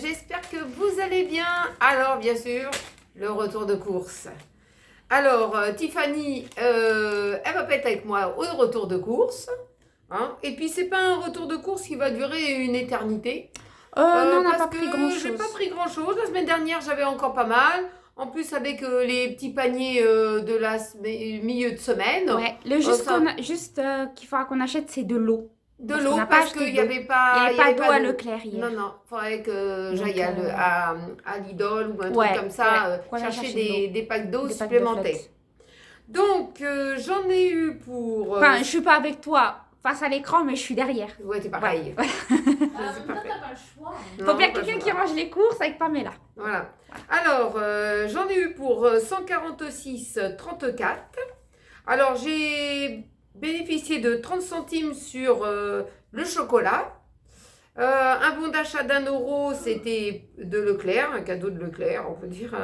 j'espère que vous allez bien. Alors, bien sûr, le retour de course. Alors, Tiffany, elle va pas être avec moi au retour de course. Hein. Et puis, c'est pas un retour de course qui va durer une éternité. Non, on n'a parce pas pris que grand-chose. j'ai pas pris grand-chose. La semaine dernière, j'avais encore pas mal. En plus, avec les petits paniers de la milieu de semaine. Ouais, qu'il faudra qu'on achète, c'est de l'eau. De l'eau, parce qu'il n'y avait pas, il y avait pas d'eau à Leclerc hier. Non, il faudrait que j'aille à Lidl ou un truc comme ça, chercher des packs d'eau supplémentaires. Donc, j'en ai eu pour... Enfin, je ne suis pas avec toi face à l'écran, mais je suis derrière. Ouais, t'es pareil. Toi, t'as pas le choix. Il faut bien quelqu'un qui range les courses avec Pamela. Voilà. Alors, j'en ai eu pour 146,34. Alors, j'ai bénéficié de 30 centimes sur le chocolat. Un bon d'achat d'1 €, c'était de Leclerc, un cadeau de Leclerc, on peut dire.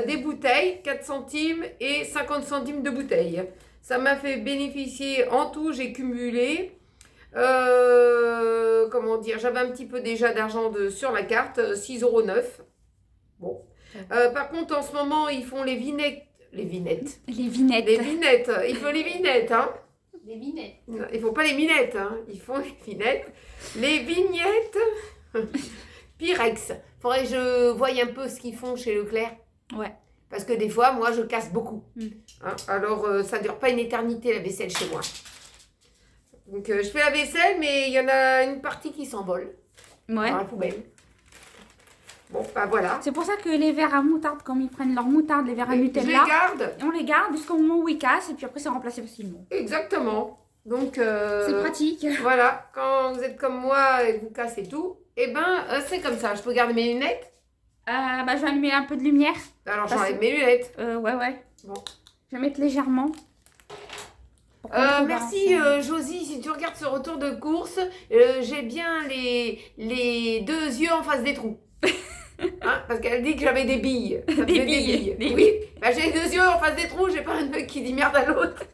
Des bouteilles, 4 centimes et 50 centimes de bouteilles. Ça m'a fait bénéficier, en tout, j'ai cumulé, comment dire, j'avais un petit peu déjà d'argent sur la carte, 6,09 €. Bon. Par contre, en ce moment, ils font les vignettes. Les vignettes. Les vignettes. Les vignettes. Ils font les vignettes, hein. Les minettes. Non, ils font pas les minettes, hein. Ils font les vignettes. Les vignettes Pyrex. Faudrait que je voie un peu ce qu'ils font chez Leclerc. Ouais. Parce que des fois, moi, je casse beaucoup. Hein, alors, ça dure pas une éternité, la vaisselle chez moi. Donc, je fais la vaisselle, mais il y en a une partie qui s'envole Ouais. dans la poubelle. Bon, bah voilà. C'est pour ça que les verres à moutarde, comme ils prennent leur moutarde, les verres à Je Nutella, les garde. on les garde jusqu'au moment où ils cassent et puis après c'est remplacé facilement. Exactement. Donc, C'est pratique. voilà. Quand vous êtes comme moi et que vous cassez tout, eh ben, c'est comme ça. Je peux garder mes lunettes. Je vais allumer un peu de lumière. Alors, Parce j'enlève que- mes lunettes. Ouais. Bon. Je vais mettre légèrement. Pour qu'on trouve Merci un- Josie, si tu regardes ce retour de course, j'ai bien les 2 yeux en face des trous. Hein, parce qu'elle dit que j'avais des billes. Ça Des faisait billes, des Oui, bah, j'ai les 2 yeux en face des trous, j'ai pas un œil qui dit merde à l'autre.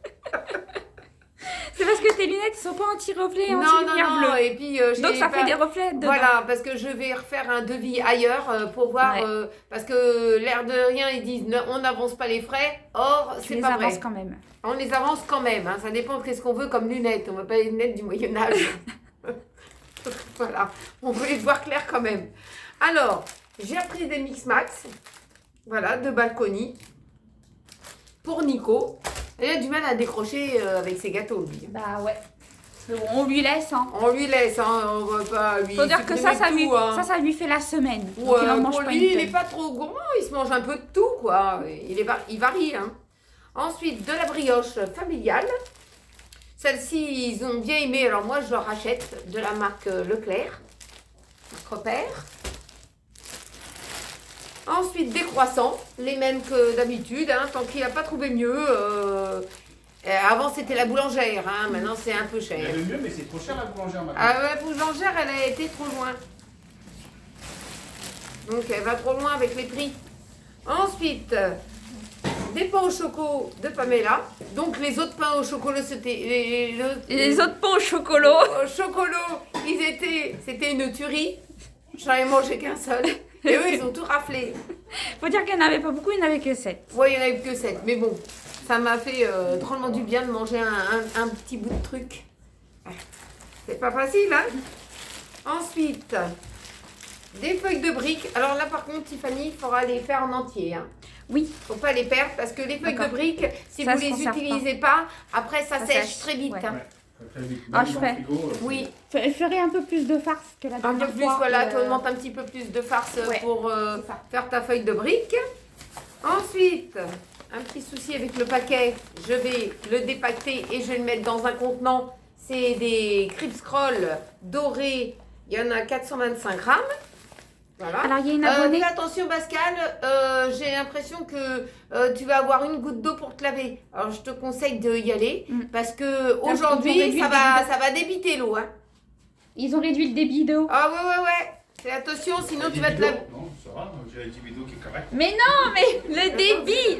C'est parce que tes lunettes sont pas anti-reflet et Non, anti-lumière non, bleue. et puis j'ai Donc ça pas- fait des reflets dedans. Voilà, parce que je vais refaire un devis ailleurs pour voir, parce que l'air de rien, ils disent on n'avance pas les frais, or Tu c'est les pas avances vrai. quand même. On les avance quand même, hein. Ça dépend de ce qu'on veut comme lunettes, on ne veut pas les lunettes du Moyen-Âge. Voilà, on veut les voir clairs quand même. Alors, j'ai repris des Mix Max, voilà, de Balcony, pour Nico. Il a du mal à décrocher avec ses gâteaux, lui. Bah ouais. Mais bon, on lui laisse, hein. On lui laisse, hein, on va pas lui Faut dire que ça supprimer lui, tout, hein. ça lui fait la semaine. Donc Ouais, il en mange pour pas lui, une il n'est tonne. pas trop gourmand, il se mange un peu de tout, quoi. Il varie, hein. Ensuite, de la brioche familiale. Celle-ci, ils ont bien aimé, alors moi, je leur achète de la marque Leclerc, marque Repère. Ensuite, des croissants, les mêmes que d'habitude, hein, tant qu'il n'a pas trouvé mieux. Avant, c'était la boulangère, hein, maintenant, c'est un peu Il y cher. avait mieux, mais c'est trop cher la boulangère maintenant. Ah, la boulangère, elle a été trop loin. Donc, elle va trop loin avec les prix. Ensuite, des pains au choco de Pamela. Donc, les autres pains au chocolat, c'était... Les autres pains au chocolat. Au chocolat, c'était une tuerie. J'en ai mangé qu'un seul. Et eux, ils ont tout raflé. Faut dire qu'il n'y en avait pas beaucoup, il n'y en avait que 7. Ouais, il n'y en avait que 7. Mais bon, ça m'a fait drôlement du bien de manger un petit bout de truc. C'est pas facile, hein? Ensuite, des feuilles de briques. Alors là, par contre, Tiffany, il faudra les faire en entier. Hein. Oui. Faut pas les perdre parce que les feuilles de briques, si Ça vous se les conserve utilisez pas, après ça Ça sèche sèche, très vite. ouais. Hein. Ouais, très vite. Ah, Même je dans fais. le frigo, Oui. Je ferai un peu plus de farce que la Un dernière peu plus, fois. voilà, tu augmentes un petit peu plus de farce Ouais, pour c'est ça. faire ta feuille de briques. Ensuite, un petit souci avec le paquet, je vais le dépacter et je vais le mettre dans un contenant. C'est des Crisp Roll dorés, il y en a 425 grammes. Voilà. Alors, il y a une abonnée. Fais attention Pascal, j'ai l'impression que tu vas avoir une goutte d'eau pour te laver. Alors je te conseille d'y aller parce que ils ont aujourd'hui réduit ça le va débiter l'eau. Hein. Ils ont réduit le débit d'eau. Ah ouais. Fais attention sinon tu vas te laver. Non, ça va, j'ai la libido qui est correcte. Mais non, mais le débit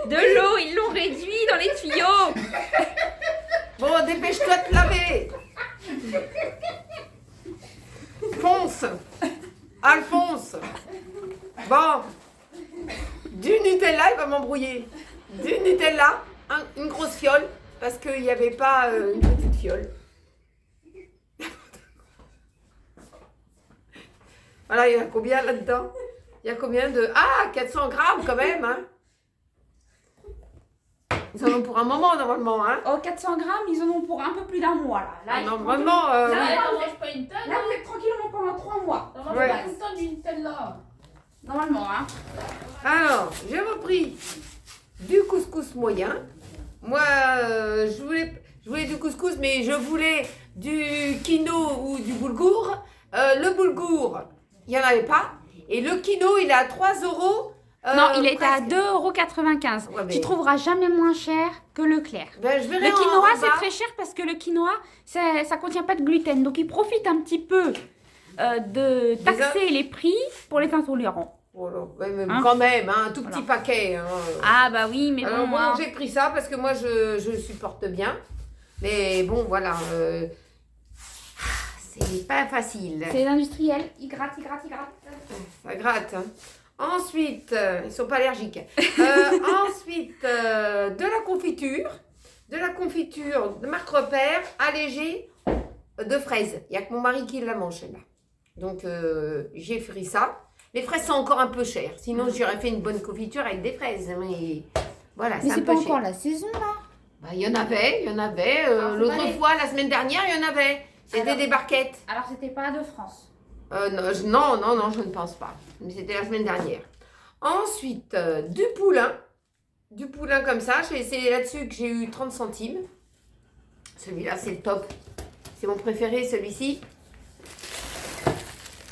de l'eau, ils l'ont réduit dans les tuyaux. Bon, dépêche-toi de te laver. Fonce. Alphonse. Bon. Du Nutella, il va m'embrouiller. Du Nutella, une grosse fiole, parce qu'il n'y avait pas une petite fiole. Voilà, il y a combien là-dedans? Il y a combien de... Ah, 400 grammes quand même, hein. Ils en ont pour un moment, normalement, hein. Oh, 400 grammes, ils en ont pour un peu plus d'un mois, là. Là, Normalement, Là, oui. on mange pas une tonne. Là, vous êtes tranquillement pendant 3 mois. On mange Ouais. pas une tonne d'une Nutella. Normalement, hein. Alors, j'ai repris du couscous moyen. Moi, je voulais du couscous, mais je voulais du quinoa ou du boulgour. Le boulgour, il n'y en avait pas. Et le quinoa, il est à 3 euros. Non, il était à presque. 2,95 €. Ouais, mais- Tu trouveras jamais moins cher que Leclerc. Ben, je verrai Le en quinoa, c'est bas. très cher parce que le quinoa, ça contient pas de gluten. Donc, ils profitent un petit peu de taxer les prix pour les intolérants. Oh là, ouais, mais Hein? quand même, hein, un tout Voilà. petit paquet. Hein. Ah, bah oui, mais Alors, bon, bon, hein. j'ai pris ça parce que moi, je supporte bien. Mais bon, voilà. C'est pas facile. C'est industriel. Ils grattent. Ça gratte. Hein. Ensuite, ils sont pas allergiques. Ensuite, de la confiture. De la confiture de marque Repère, allégée de fraises. Il n'y a que mon mari qui la mange, là. Donc, j'ai frit ça. Les fraises sont encore un peu chères. Sinon, j'aurais fait une bonne confiture avec des fraises. Mais voilà, Mais c'est c'est un pas peu encore cher. la saison, là. Bah, il y en avait. c'est L'autre pas les- fois, la semaine dernière, il y en avait. C'était Alors- des barquettes. Alors, c'était pas de France. Non, je ne pense pas. Mais c'était la semaine dernière. Ensuite, du poulain. Du poulain comme ça. C'est là-dessus que j'ai eu 30 centimes. Celui-là, c'est le top. C'est mon préféré, celui-ci.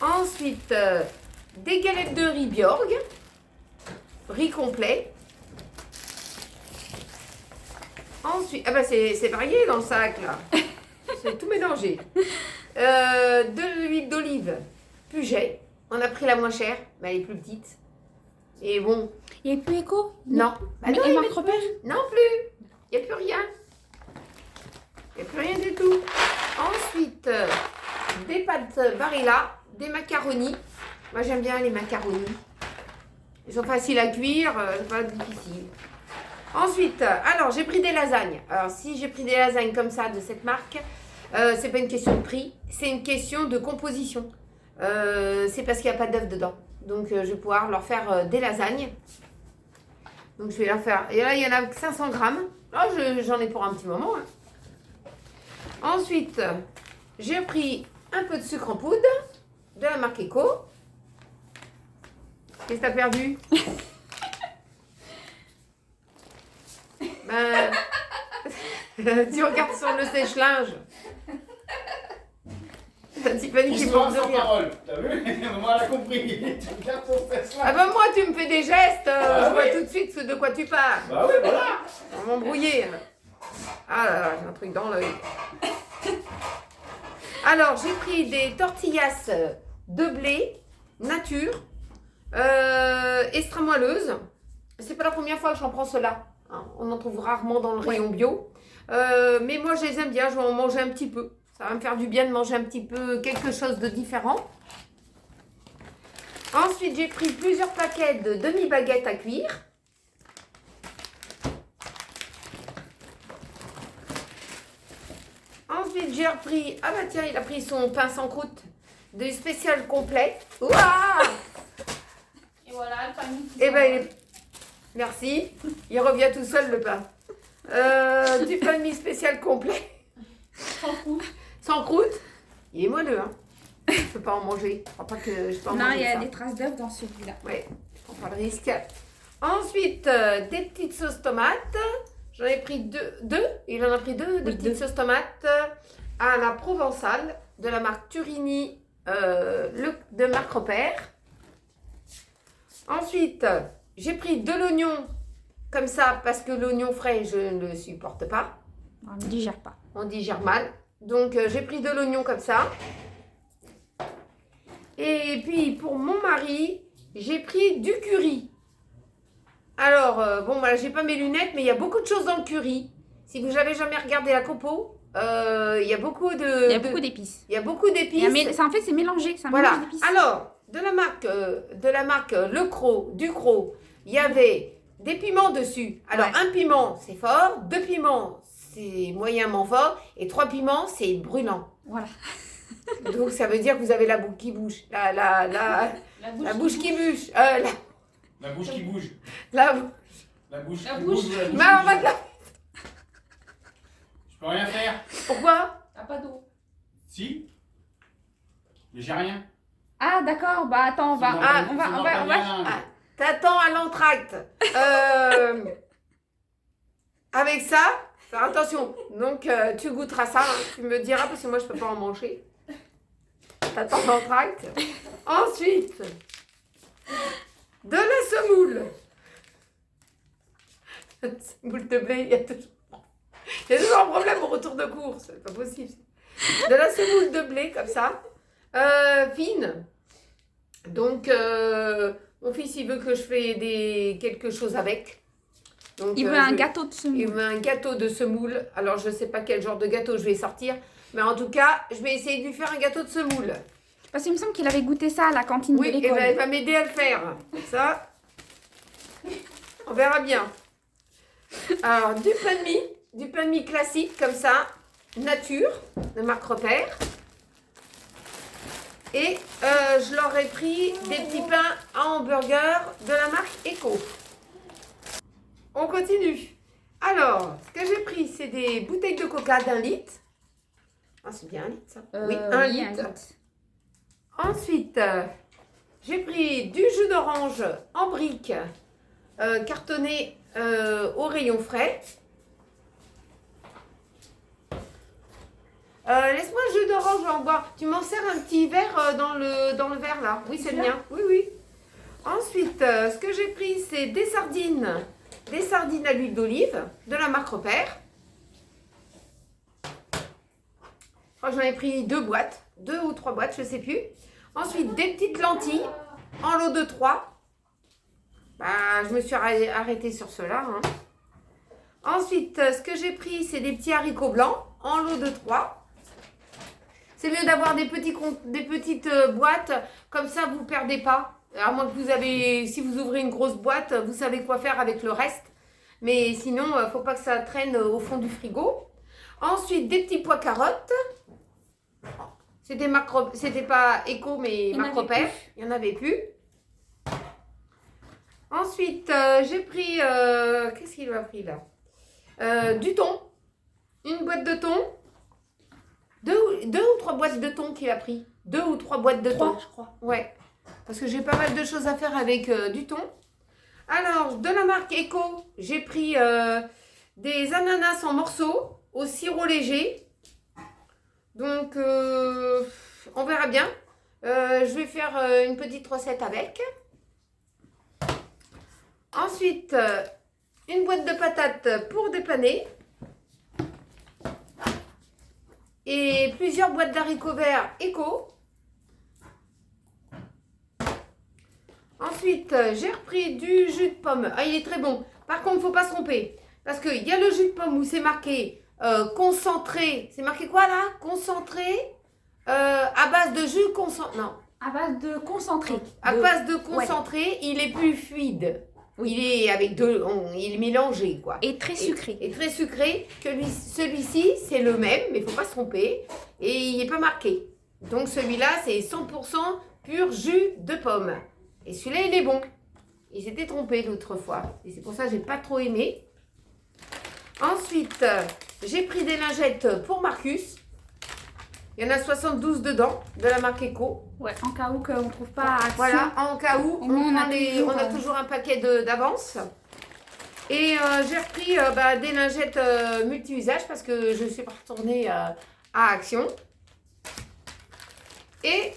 Ensuite, des galettes de riz Bjorg. Riz complet. Ensuite, ah bah c'est varié dans le sac, là. C'est tout mélangé. De l'huile d'olive Puget. On a pris la moins chère, mais elle est plus petite. Et bon, Il n'y a plus écho. non. Bah Mais non, et ils Marc mettent Repère plus. Non plus. Il n'y a plus rien. Il n'y a plus rien du tout. Ensuite, des pâtes Barilla, des macaronis. Moi, j'aime bien les macaronis. Ils sont faciles à cuire, c'est pas difficile. Ensuite, alors, j'ai pris des lasagnes. Alors, si j'ai pris des lasagnes comme ça, de cette marque, c'est pas une question de prix, c'est une question de composition. C'est parce qu'il n'y a pas d'œuf dedans. Donc, je vais pouvoir leur faire des lasagnes. Donc, je vais leur faire... Et là, il y en a 500 grammes. Là, j'en ai pour un petit moment. Hein. Ensuite, j'ai pris un peu de sucre en poudre de la marque Eco. Qu'est-ce que t'as perdu? Ben... tu regardes sur le sèche-linge. Tiffany qui Histoire porte de sans rire. parole. T'as vu? Maman, elle a compris. Tu regardes ton stress Ah là. ben moi, tu me fais des gestes, Ah je vois oui. tout de suite de quoi tu parles. Bah oui, voilà. On va m'embrouiller. Ah là là, j'ai un truc dans l'œil. Alors, j'ai pris des tortillas de blé nature, extra moelleuses. C'est pas la première fois que j'en prends cela. Hein. On en trouve rarement dans le rayon bio. Mais moi, je les aime bien, je vais en manger un petit peu. Ça va me faire du bien de manger un petit peu quelque chose de différent. Ensuite, j'ai pris plusieurs paquets de demi-baguettes à cuire. Ensuite, j'ai repris... Ah bah tiens, il a pris son pain sans croûte de spécial complet. Ouah! Et voilà, le panier qui Eh s'en ben, va. il est... Merci. Il revient tout seul, le pain. Du pain de mie spécial complet. Sans croûte. Sans croûte. Il est moelleux, hein. Je peux pas en manger. Je crois pas que je peux en Non, manger il y a ça. des traces d'œufs dans celui-là. Ouais, je prends pas le risque. Ensuite, des petites sauces tomates. J'en ai pris deux. Il en a pris deux, de Oui, petites sauces tomates à la provençale de la marque Turini, de marque Repère. Ensuite, j'ai pris de l'oignon comme ça parce que l'oignon frais, je ne le supporte pas. On ne digère pas. On digère mal. Donc, j'ai pris de l'oignon comme ça. Et puis, pour mon mari, j'ai pris du curry. Alors, bon, voilà, j'ai pas mes lunettes, mais il y a beaucoup de choses dans le curry. Si vous n'avez jamais regardé la compo, il y a beaucoup de... Il y a beaucoup d'épices. Il y a beaucoup d'épices. En fait, c'est mélangé. C'est un Voilà. mélange d'épices. Alors, de la marque Le Cros, Ducros, il y avait des piments dessus. Alors, Ouais. un piment, c'est fort. 2 piments, c'est moyennement fort. Et 3 piments, c'est brûlant. Voilà. Donc, ça veut dire que vous avez la bouche qui bouge. La bouche qui bouge. La bouche qui bouge. La, La bouche La qui bouche. bouge ou la bouche Mais qui on va bouge. te la- Je peux rien faire. Pourquoi? T'as pas d'eau. Si. Mais j'ai rien. Ah, d'accord. Bah, attends, on va. C'est on va. dans ta main. Ah, t'attends à l'entracte. Avec ça, faire attention. Donc, tu goûteras ça. Hein. Tu me diras parce que moi, je peux pas en manger. T'attends l'entracte. Ensuite, de la semoule. Semoule de blé, il y a toujours un problème au retour de course. C'est pas possible. De la semoule de blé, comme ça. Fine. Donc, mon fils, il veut que je fasse quelque chose avec. Donc, Il veut un gâteau de Il semoule. veut un gâteau de semoule. Alors, je ne sais pas quel genre de gâteau je vais sortir. Mais en tout cas, je vais essayer de lui faire un gâteau de semoule. Parce qu'il me semble qu'il avait goûté ça à la cantine Oui, de et l'école. ben, elle va m'aider à le faire. Ça, on verra bien. Alors, du pain de mie classique, comme ça, nature, de marque Repère. Et je leur ai pris des petits pains à hamburger de la marque Eco. On continue. Alors, ce que j'ai pris, c'est des bouteilles de coca d'1 litre. Ah, c'est bien 1 litre, ça. Oui, 1 litre. Ensuite, j'ai pris du jus d'orange en brique, cartonné au rayon frais. Laisse-moi le jus d'orange, je vais en boire. Tu m'en sers un petit verre dans le verre là. Oui, c'est le mien. Oui, oui. Ensuite, ce que j'ai pris, c'est des sardines à l'huile d'olive de la marque Repère. Je crois que j'en ai pris 2 boîtes, 2 ou 3 boîtes, je ne sais plus. Ensuite, des petites lentilles en lot de 3. Bah, je me suis arrêtée sur cela. Hein. Ensuite, ce que j'ai pris, c'est des petits haricots blancs en lot de 3. C'est mieux d'avoir des petites boîtes, comme ça vous ne perdez pas. À moins que si vous ouvrez une grosse boîte, vous savez quoi faire avec le reste. Mais sinon, il ne faut pas que ça traîne au fond du frigo. Ensuite, des petits pois carottes. C'était pas Eco, mais marque Repère. Il n'y en avait plus. Ensuite, j'ai pris... qu'est-ce qu'il a pris là? Du thon. Une boîte de thon. 2 ou 3 boîtes de thon qu'il a pris. 2 ou 3 boîtes de thon. Je crois. Ouais. Parce que j'ai pas mal de choses à faire avec du thon. Alors, de la marque Eco, j'ai pris des ananas en morceaux au sirop léger. Donc, on verra bien. Je vais faire une petite recette avec. Ensuite, une boîte de patates pour dépanner. Et plusieurs boîtes d'haricots verts Eco. Ensuite, j'ai repris du jus de pomme. Ah, il est très bon. Par contre, il ne faut pas se tromper. Parce qu'il y a le jus de pomme où c'est marqué concentré. C'est marqué quoi là? Concentré à base de jus concentré. Non. À base de concentré. À base de concentré, il est plus fluide. Oui. Il est avec il est mélangé quoi. Et très sucré. Et très sucré. Celui-ci, c'est le même, mais il ne faut pas se tromper. Et il n'est pas marqué. Donc celui-là, c'est 100% pur jus de pomme. Et celui-là, il est bon. Il s'était trompé l'autre fois. Et c'est pour ça que je n'ai pas trop aimé. Ensuite, j'ai pris des lingettes pour Marcus. Il y en a 72 dedans, de la marque Eco. Ouais, en cas où qu'on ne trouve pas Action. Voilà, en cas où, Au moins, on a toujours un paquet d'avance. Et j'ai repris des lingettes multi-usages parce que je suis pas retournée à Action. Et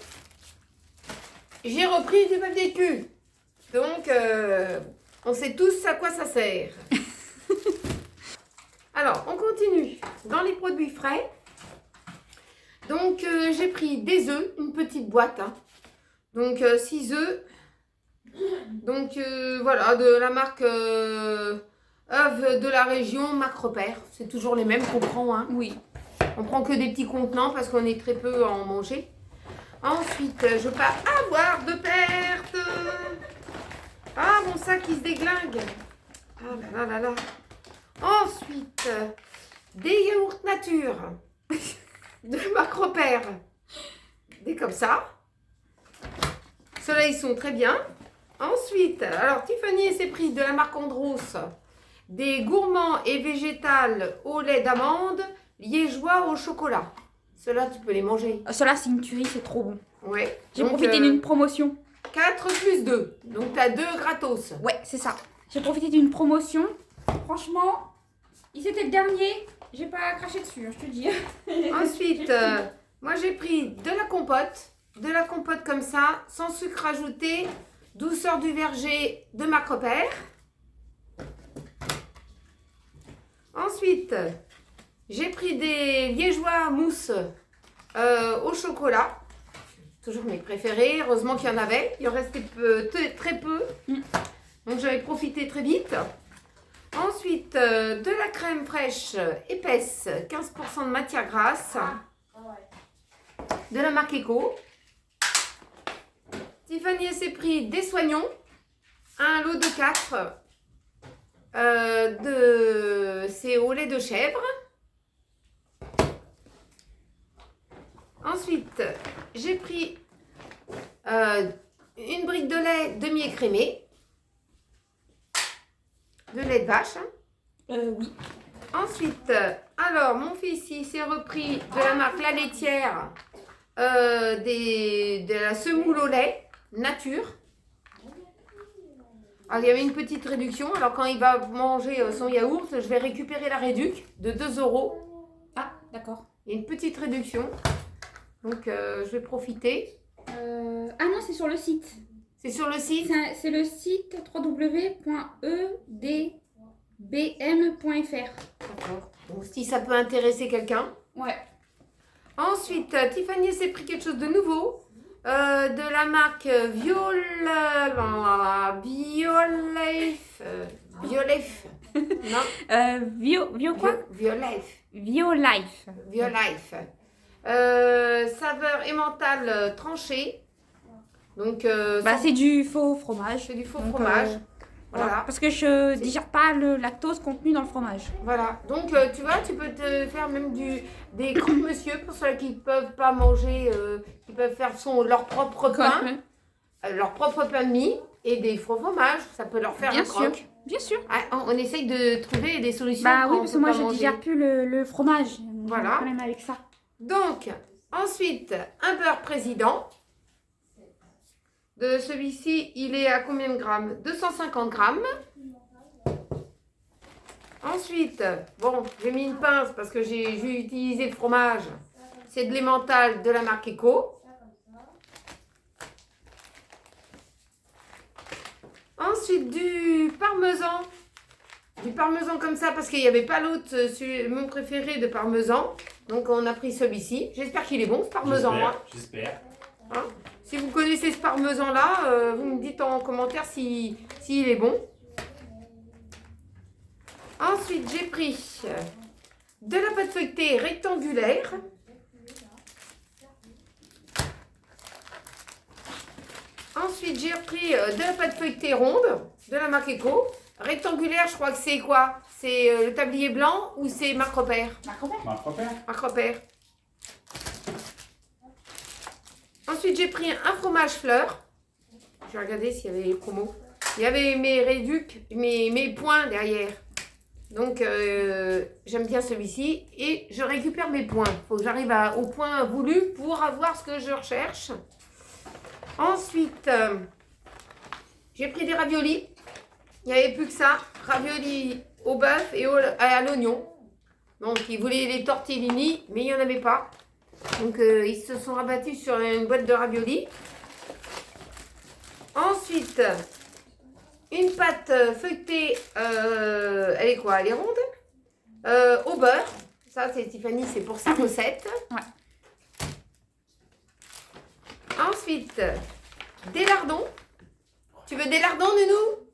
j'ai repris du papier cul. Donc, on sait tous à quoi ça sert. Alors, on continue. Dans les produits frais, donc j'ai pris des œufs, une petite boîte. Hein. Donc, 6 œufs. Donc, voilà, de la marque œufs de la région, marque Repère. C'est toujours les mêmes qu'on prend. Hein. Oui. On prend que des petits contenants parce qu'on est très peu à en manger. Ensuite, je peux pas avoir de perte. Ah, mon sac qui se déglingue. Ah là là là là. Ensuite, des yaourts nature de marque Repère. Des comme ça. Ceux-là, ils sont très bien. Ensuite, alors Tiffany et ses prix de la marque Andros. Des gourmands et végétales au lait d'amande, liégeois au chocolat. Ceux-là, tu peux les manger. Cela, c'est une tuerie, c'est trop bon. Ouais. J'ai Donc, profité d'une promotion. 4 plus 2. Donc, tu as 2 gratos. Ouais, c'est ça. J'ai profité d'une promotion. Franchement, c'était le dernier. J'ai pas craché dessus, hein, je te dis. Ensuite, moi, j'ai pris de la compote. De la compote comme ça, sans sucre ajouté. Douceur du verger de marque Repère. Ensuite, j'ai pris des liégeois mousse au chocolat. Toujours mes préférés. Heureusement qu'il y en avait. Il en restait très peu. Donc j'avais profité très vite. Ensuite, de la crème fraîche épaisse, 15% de matière grasse. De la marque Eco. Tiffany s'est pris des soignons. Un lot de 4. C'est au lait de chèvre. Ensuite, j'ai pris une brique de lait demi-écrémé. De lait de vache. Oui. Ensuite, alors, mon fils, il s'est repris de la marque La Laitière de la semoule au lait nature. Alors, il y avait une petite réduction. Alors, quand il va manger son yaourt, je vais récupérer la réduc de 2 €. Ah, d'accord. Il y a une petite réduction. Donc, je vais profiter. Ah non, c'est sur le site. C'est sur le site. C'est le site www.edbm.fr. D'accord. Donc, si ça peut intéresser quelqu'un. Ouais. Ensuite, Tiffany s'est pris quelque chose de nouveau. De la marque Biolife. Non, Vio quoi? Violife. Violife. Violife. Saveur emmental tranché. Donc, C'est du faux fromage. c'est du faux Donc, fromage. Voilà. Voilà. Parce que je digère pas le lactose contenu dans le fromage. Voilà. Donc, tu vois, tu peux te faire même des croque-monsieur pour ceux qui ne peuvent pas manger, qui peuvent faire leur propre pain, leur propre pain de mie et des faux fromages. Ça peut leur faire Bien un sûr. croque. Bien sûr. Ah, on essaye de trouver des solutions. Bah quand oui, on parce peut que moi pas je manger. digère plus le fromage. Voilà. J'ai un problème avec ça. Donc, ensuite, un beurre président. De celui-ci, il est à combien de grammes? 250 grammes. Ensuite, bon, j'ai mis une pince parce que j'ai utilisé le fromage. C'est de l'emmental de la marque Eco. Ensuite, du parmesan. Du parmesan comme ça parce qu'il n'y avait pas l'autre, mon préféré de parmesan. Donc, on a pris celui-ci. J'espère qu'il est bon, ce parmesan. J'espère. Hein. Si vous connaissez ce parmesan-là, vous me dites en commentaire s'il est bon. Ensuite, j'ai pris de la pâte feuilletée rectangulaire. Ensuite, j'ai repris de la pâte feuilletée ronde de la marque Eco. Rectangulaire, je crois que c'est quoi? C'est le tablier blanc ou c'est marque Repère? Marque Repère. Marque Repère. Ensuite, j'ai pris un fromage fleur. Je vais regarder s'il y avait les promos. Il y avait mes réducs, mes points derrière. Donc, j'aime bien celui-ci. Et je récupère mes points. Il faut que j'arrive au point voulu pour avoir ce que je recherche. Ensuite, j'ai pris des raviolis. Il n'y avait plus que ça. Raviolis au bœuf et à l'oignon. Donc, ils voulaient les tortellini, mais il n'y en avait pas. Donc, ils se sont rabattus sur une boîte de raviolis. Ensuite, une pâte feuilletée, elle est quoi? Elle est ronde, au beurre. Ça, c'est Tiffany, c'est pour sa recette. Ouais. Ensuite, des lardons. Tu veux des lardons, Nounou?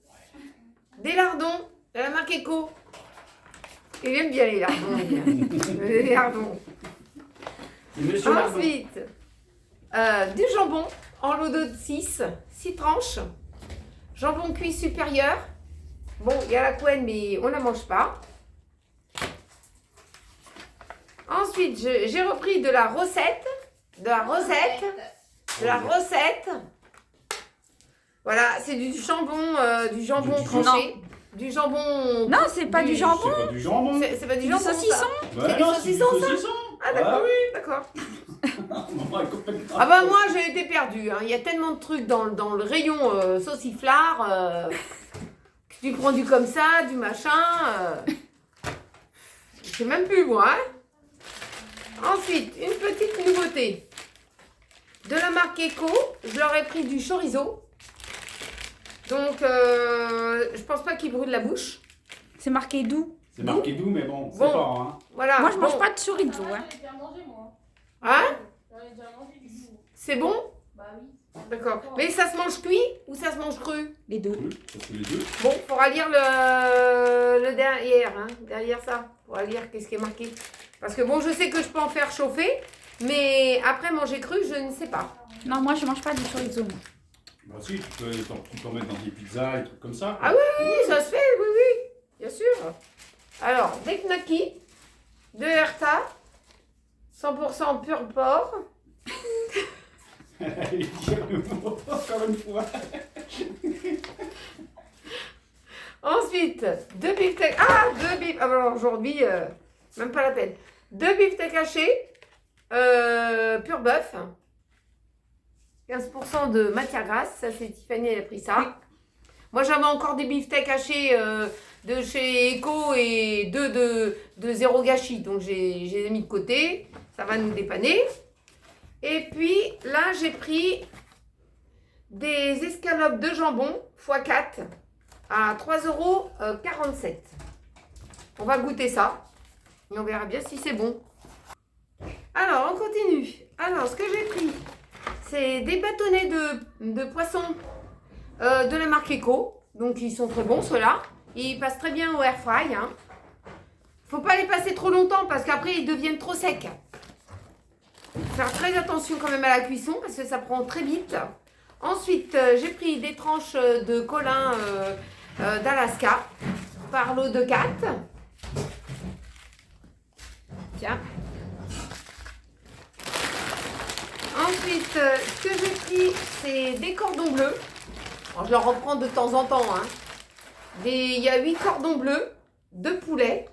Des lardons de la marque Eco. Il aime bien les lardons. Les lardons. C'est Monsieur Lardon. Ensuite, du jambon en lot de 6 tranches. Jambon cuit supérieur. Bon, il y a la couenne, mais on ne la mange pas. Ensuite, j'ai repris de la recette. Voilà, c'est du jambon tranché. Du jambon. Non, c'est pas du jambon. C'est pas du jambon. C'est pas du Du jambon. ça. saucisson. Ouais, C'est du non, saucisson, ça saucisson. Ah d'accord, Ah oui. d'accord. Maman est complètement- Ah bah moi j'ai été perdue. Hein. Il y a tellement de trucs dans le rayon sauciflard. Que tu prends du comme ça, du machin. Je sais même plus moi. Hein. Ensuite, une petite nouveauté. De la marque Eco, je leur ai pris du chorizo. Donc je pense pas qu'il brûle la bouche. C'est marqué doux. C'est marqué doux, mais bon, c'est Bon. pas. Hein. Voilà. Moi, je mange bon. pas de chorizo. Ah, Hein. j'en ai déjà mangé, moi. Hein? J'en ai déjà mangé du jour. C'est bon? Bah oui. D'accord. Mais ça se mange cuit ou ça se mange cru? Les deux. Oui, ça c'est les deux. Bon, faudra lire le derrière, hein, derrière ça. Faudra lire qu'est-ce qui est marqué. Parce que bon, je sais que je peux en faire chauffer, mais après manger cru, je ne sais pas. Non, moi, je mange pas du chorizo. Moi. Bah si, tu peux en mettre dans des pizzas, des trucs comme ça. Ah oui, ça se fait, oui, oui, bien sûr. Alors, des knackis, de Herta, 100% pur porc. Allez, dire le mot encore une fois. Ensuite, deux beefsteaks. Ah, alors aujourd'hui, même pas la peine. Deux beefsteaks hachés, pur bœuf. 15% de matière grasse. Ça, c'est Tiffany, elle a pris ça. Moi, j'avais encore des beefsteaks hachés de chez Eco et deux de zéro gâchis. Donc, je les ai mis de côté. Ça va nous dépanner. Et puis, là, j'ai pris des escalopes de jambon x4 à 3,47 €. On va goûter ça. Et on verra bien si c'est bon. Alors, on continue. Alors, ce que j'ai pris, c'est des bâtonnets de poisson de la marque Eco. Donc, ils sont très bons, ceux-là. Ils passent très bien au air fry. Hein. Faut pas les passer trop longtemps parce qu'après, ils deviennent trop secs. Faire très attention quand même à la cuisson parce que ça prend très vite. Ensuite, j'ai pris des tranches de colin d'Alaska par lot de 4. Tiens. Ensuite, ce que j'ai pris, c'est des cordons bleus. Alors, je leur reprends de temps en temps. Hein. Il y a 8 cordons bleus de poulet.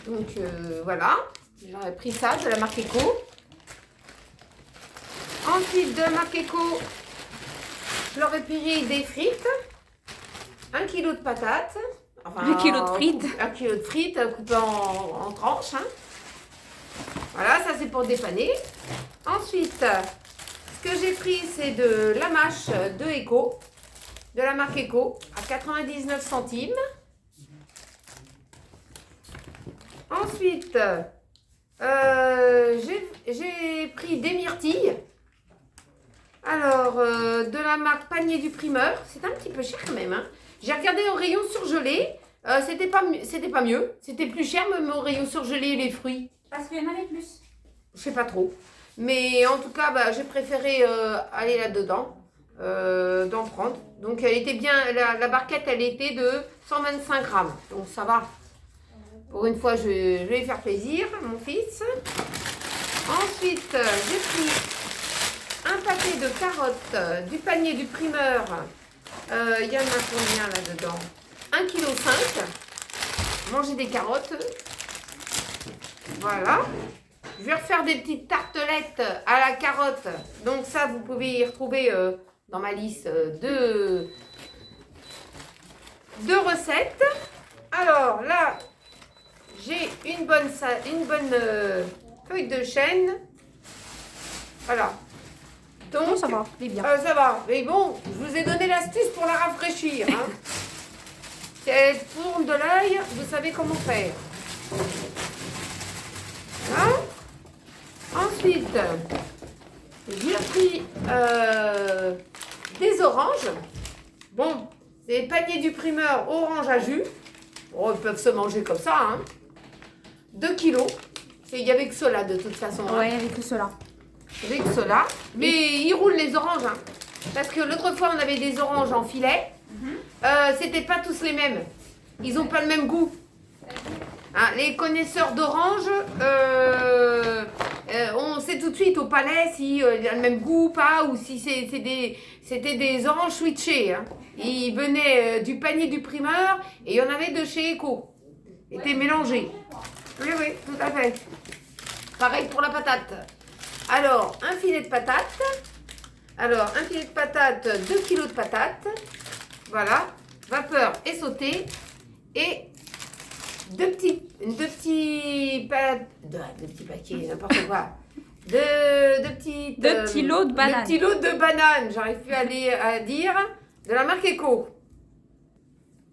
Donc, voilà. J'aurais pris ça de la marque Eco. Ensuite, de la marque Eco, je leur ai pris des frites. 1 kg de patates. Enfin, 1 kg de frites. 1 kg de frites coupées en tranches. Hein. Voilà, ça c'est pour dépanner. Ensuite, ce que j'ai pris, c'est de la mâche de Eco. De la marque Eco à 99 centimes. Ensuite, j'ai pris des myrtilles. Alors, de la marque Panier du Primeur. C'est un petit peu cher quand même. Hein. J'ai regardé au rayon surgelé. C'était pas mieux. C'était plus cher même au rayon surgelé et les fruits. Parce qu'il y en avait plus. Je sais pas trop. Mais en tout cas, bah, j'ai préféré aller là-dedans. D'en prendre. Donc, elle était bien. La barquette, elle était de 125 grammes. Donc, ça va. Pour une fois, je vais lui faire plaisir à mon fils. Ensuite, j'ai pris un paquet de carottes du panier du primeur. Il y en a combien là-dedans? 1,5 kg. Manger des carottes. Voilà. Je vais refaire des petites tartelettes à la carotte. Donc ça, vous pouvez y retrouver dans ma liste de recettes. Alors là, j'ai une bonne feuille de chêne. Voilà. Donc, Non, ça va, c'est bien. ça va. Mais bon, je vous ai donné l'astuce pour la rafraîchir. Hein. Si elle tourne de l'œil, vous savez comment faire. Hein? Ensuite, j'ai pris des oranges. Bon, c'est panier du primeur orange à jus. Bon, ils peuvent se manger comme ça. Hein. 2 kilos. Il y avait que cela de toute façon. Hein. Ouais, avec cela. Avec cela. Mais ils roulent les oranges. Hein. Parce que l'autre fois, on avait des oranges en filet. C'était pas tous les mêmes. Ils ont pas le même goût. Hein, les connaisseurs d'orange, on sait tout de suite au palais si il a le même goût ou pas, ou si c'était des oranges switchés. Hein. Ils venaient du panier du primeur et il y en avait de chez Eco. Ils étaient mélangés. Oui, oui, tout à fait. Pareil pour la patate. Alors, un filet de patates. Alors, un filet de patates, 2 kilos de patates. Voilà. Vapeur et sauté. Et deux petits paquets, n'importe quoi. Deux petits lots de bananes. 2 petits lots de bananes. J'arrive plus à dire. De la marque Eco.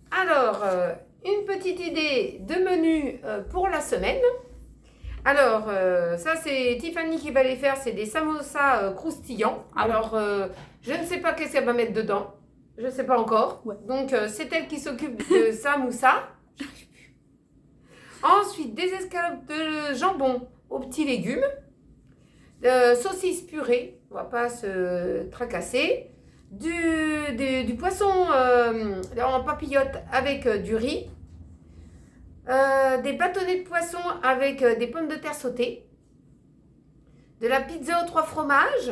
Alors, une petite idée de menu pour la semaine. Alors, ça c'est Tiffany qui va les faire, c'est des samosas croustillants. Alors, je ne sais pas qu'est-ce qu'elle va mettre dedans. Je ne sais pas encore. Ouais. Donc, c'est elle qui s'occupe de ça, moussa. Ensuite, des escalopes de jambon aux petits légumes. Saucisses purées, on ne va pas se tracasser. Du poisson en papillote avec du riz. Des bâtonnets de poisson avec des pommes de terre sautées, de la pizza aux 3 fromages,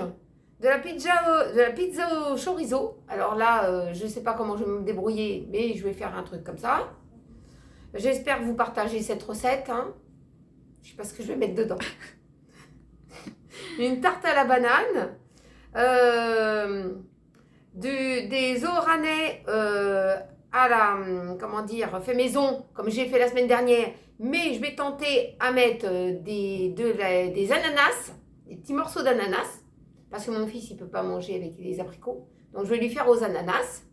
de la pizza au chorizo. Alors là, je ne sais pas comment je vais me débrouiller, mais je vais faire un truc comme ça. J'espère vous partager cette recette. Hein. Je ne sais pas ce que je vais mettre dedans. Une tarte à la banane, des œufs ranais à la, comment dire, fait maison, comme j'ai fait la semaine dernière, mais je vais tenter à mettre des ananas, des petits morceaux d'ananas, parce que mon fils, il ne peut pas manger avec les abricots, donc je vais lui faire aux ananas.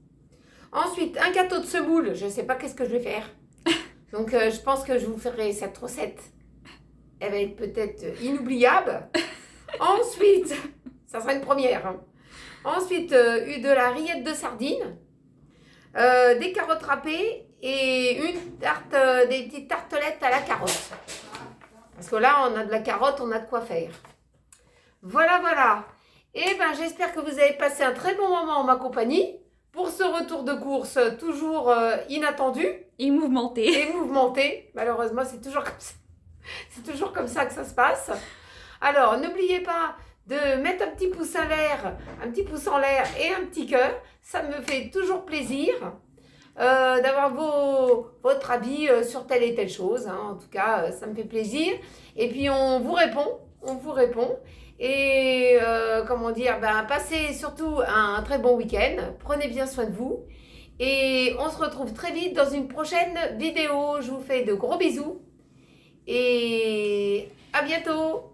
Ensuite, un gâteau de semoule, je ne sais pas qu'est-ce que je vais faire, donc je pense que je vous ferai cette recette, elle va être peut-être inoubliable. Ensuite, ça sera une première, hein. Ensuite, de la rillette de sardines, des carottes râpées et des petites tartelettes à la carotte. Parce que là, on a de la carotte, on a de quoi faire. Voilà, voilà. Et ben, j'espère que vous avez passé un très bon moment en ma compagnie pour ce retour de course toujours inattendu. Et mouvementé. Et mouvementé. Malheureusement, c'est toujours comme ça. C'est toujours comme ça que ça se passe. Alors, n'oubliez pas de mettre un petit pouce en l'air et un petit cœur. Ça me fait toujours plaisir d'avoir votre avis sur telle et telle chose. Hein. En tout cas, ça me fait plaisir. Et puis, on vous répond. Et comment dire, passez surtout un très bon week-end. Prenez bien soin de vous. Et on se retrouve très vite dans une prochaine vidéo. Je vous fais de gros bisous. Et à bientôt.